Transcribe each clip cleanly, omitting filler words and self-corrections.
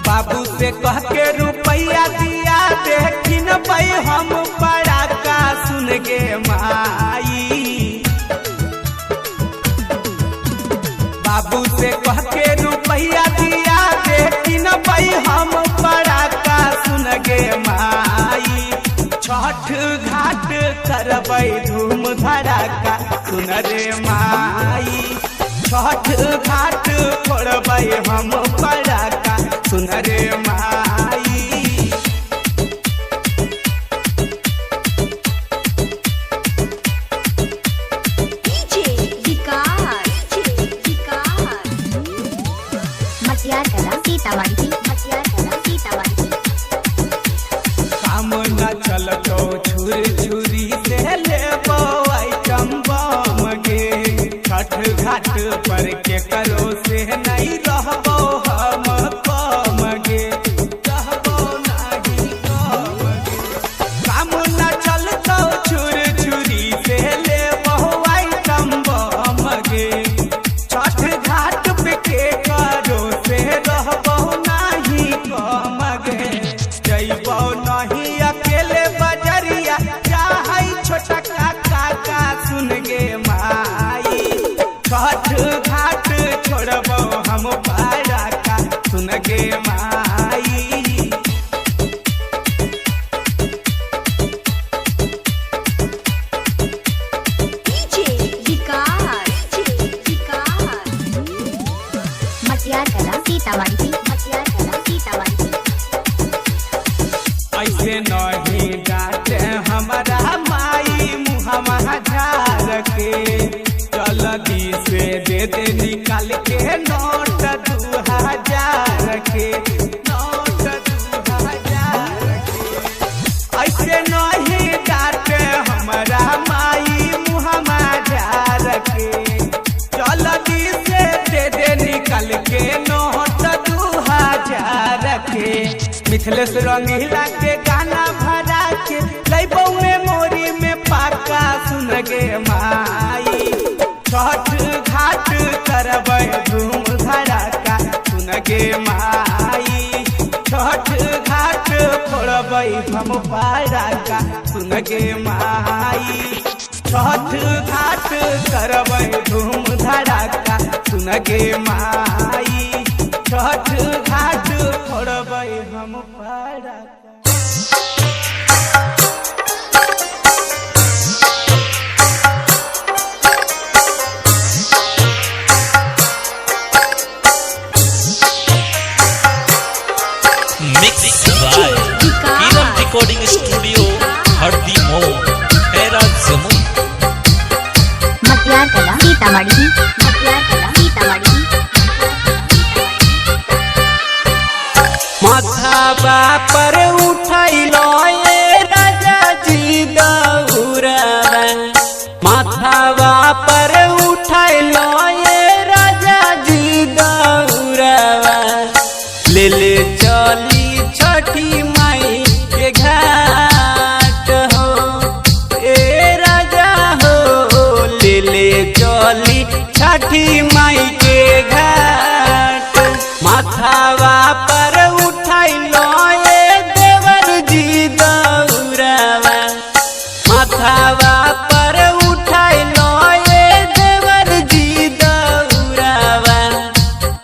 बाबू से कह के रुपया दिया देखी न पाई हम बड़ा का सुन गे माई। बाबू से कह के रुपया दिया देखी न पाई हम बड़ा का सुन गे माई। छठ घाट करबै धूम धड़ाका सुन रे माई। छठ घाट फोड़बै हम पड़ाका सुन रे माई। काम न चलतो छुर छुरी से लेबो आइटम बम गे। छठ घाट पर के करो से नहीं रहबो हम कम गे। रहबो नहीं कम गे। काम न चलतो छुर छुरी से लेबो आइटम बम गे। छठ घाट पे के करो से रहबो नहीं कम गे। जइबो नहीं अकेले बजरिया चाहे छोटा काका सुन गे माई। छठ घाट छोड़बो हम पड़ाका सुन गे माई। ऐसे नहीं डांटे हमारा माई मुहमा झार के। जल्दी से दे दे निकाल के नोट 2000 के। नोट 2000 के। ऐसे नहीं डांटे हमारा माई मुहमा झार के। जल्दी से दे दे निकाल के नोट 2000 के। मिथिलेश रंगीला के गाना भरा के लैबो मेमोरी में पाका सुन गे माई। छठ घाट करबै धूम धड़ाका सुन गे माई। छठ घाट फोड़बै हम पड़ाका सुन गे माई। छठ घाट करबै धूम धड़ाका सुन गे माई। छठ घाट फोड़बै हम पड़ाका। रिकॉर्डिंग स्टूडियो हरदी मो खैरा जमुई सीतामढ़ी। माथाबा पर उठैलो ये राजा जी दौड़ावा। माथाबा पर उठैलो ये राजा जी दौड़ावा। ले ले चली छठी माई के घाट हो ए राजा हो। ले ले चली छठी माई के घाट। माथावा पर उठैलो ये देवर जी दौड़ावा। माथावा पर उठैलो ये देवर जी दौड़ावा।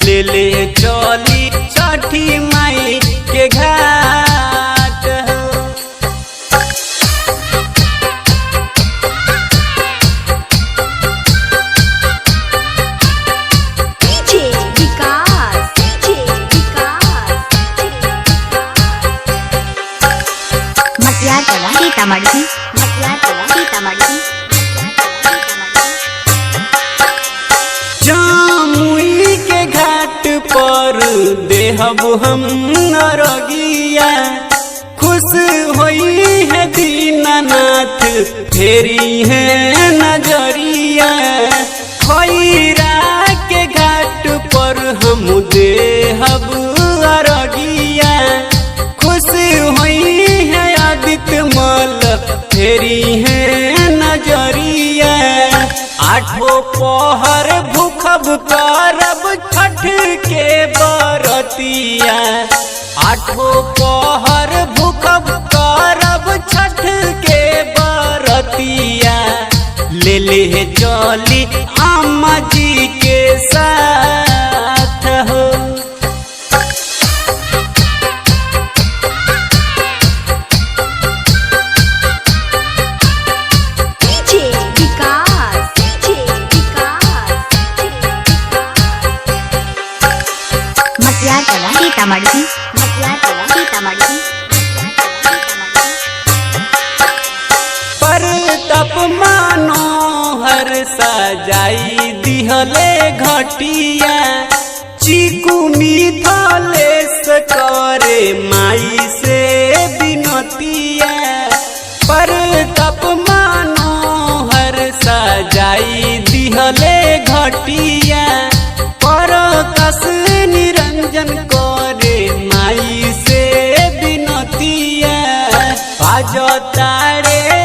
ले ले चली छठी माई के घाट हो। सीतामढ़ी। जामुई के घाट पर देहब हम नरगिया। खुश होई है दीनानाथ फेरी है नजरिया। खैरा देहब अरगिया। खुश हुई है आदित्य मल फेरी है नजरिया। आठों पहर भूखब करब छठ के बरतिया। आठों पहर भूखब करब छठ के बरतिया। ले ले चली अम्मा जी के साथ हो। सीतामढ़ी पर तप मनोहर सजाई दिहले घटिया। चीकू मिथलेश करे माई से बिनतिया। पर तप मनोहर सजाई दिहले घटिया। पर कस निरंजन करे माई से बिनतिया। बाजो तारे